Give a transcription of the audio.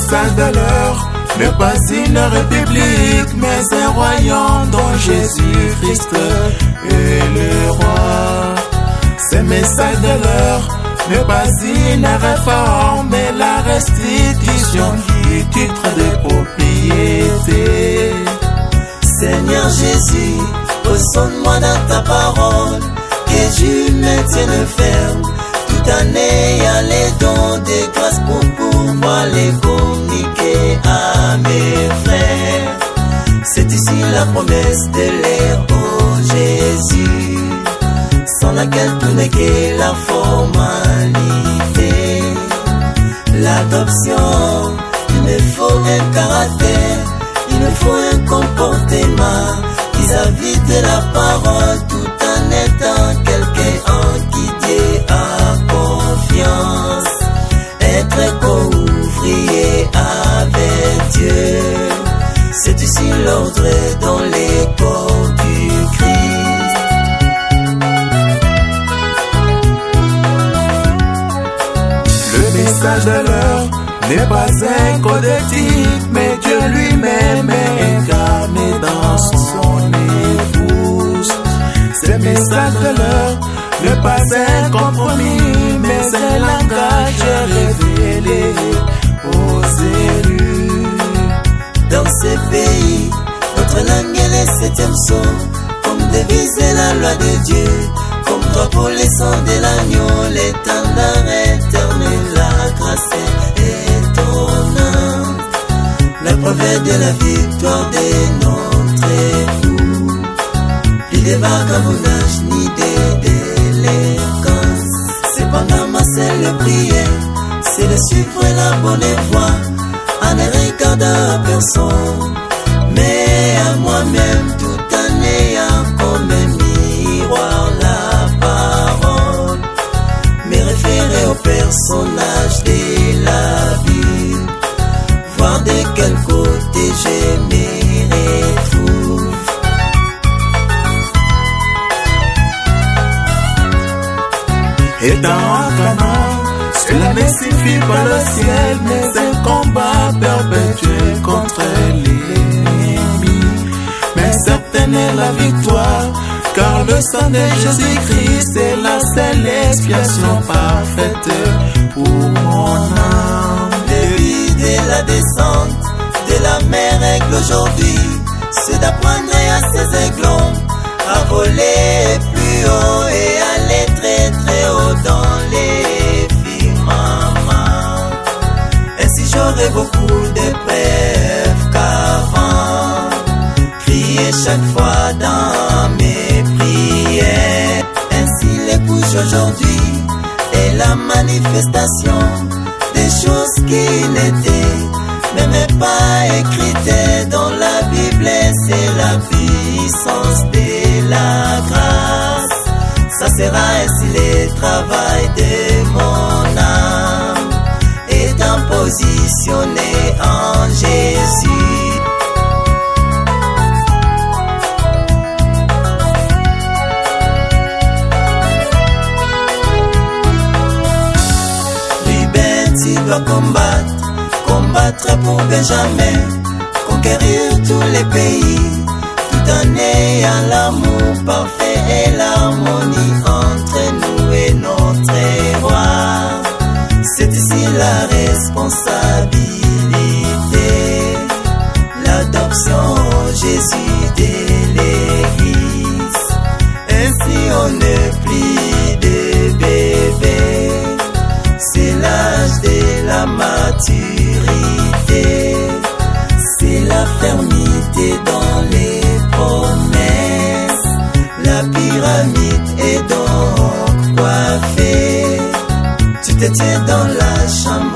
message de l'heure n'est pas une république, mais un royaume dont Jésus-Christ est le roi. Ce message de l'heure n'est pas une réforme, mais la restitution du titre de propriété. Seigneur Jésus, sonne-moi dans ta parole, que je me tienne ferme, tout en ayant les dons de grâce pour pouvoir les communiquer à mes frères. C'est ici la promesse de l'ère, oh Jésus, sans laquelle tout n'est que la formalité. L'adoption, il me faut un caractère, il me faut un comportement vis-à-vis de la parole, tout en étant quelqu'un en qui Dieu a confiance. Être co-ouvrier avec Dieu, c'est ici l'ordre dans les corps du Christ. Le message de l'heure n'est pas un code éthique, mais Dieu lui-même est incarné dans son épouse. Ce message de l'heure n'est pas un compromis, mais un langage révélé aux élus. Dans ce pays, notre langue est le 7e son, comme devise la loi de Dieu, comme drapeau le sang de l'agneau, l'étendard éternel, la grâce étonnante, la preuve de la victoire de notre époux. Plus de vagabondage ni de délinquance, cependant ma seule prière, c'est de suivre la bonne voie, en ne regardant à personne, mais à moi-même, tout en ayant comme un miroir la parole, me référer au personnage de la vie, voir de quel côté je me retrouve. Étant en Canaan, cela ne suffit pas le ciel, mais un combat perpétuel contre l'ennemi. Mais certaine est la victoire, car le sang de Jésus-Christ est la seule expiation parfaite pour mon âme. Le but de la descente de la mer aigle aujourd'hui, c'est d'apprendre à ces aiglons à voler plus haut et aller très très haut dans les firmaments. Ainsi j'aurai beaucoup de preuves qu'avant, crier chaque fois dans mes prières. Ainsi l'épouse aujourd'hui est la manifestation des choses qui n'étaient même pas écrites dans la Bible. C'est la puissance de la grâce. Ça sera ainsi le travail de mon âme, étant positionné en Jésus. Ruben, tu dois combattre pour Benjamin, conquérir tous les pays, tout en ayant l'amour parfait et l'harmonie entre nous et notre roi. C'est ici la responsabilité, l'adoption Jésus de l'Église. Ainsi on n'est plus de bébés, c'est l'âge de la maturité, c'est la fermeté dans les promesses. La pyramide est donc coiffée, tu te tiens dans la chambre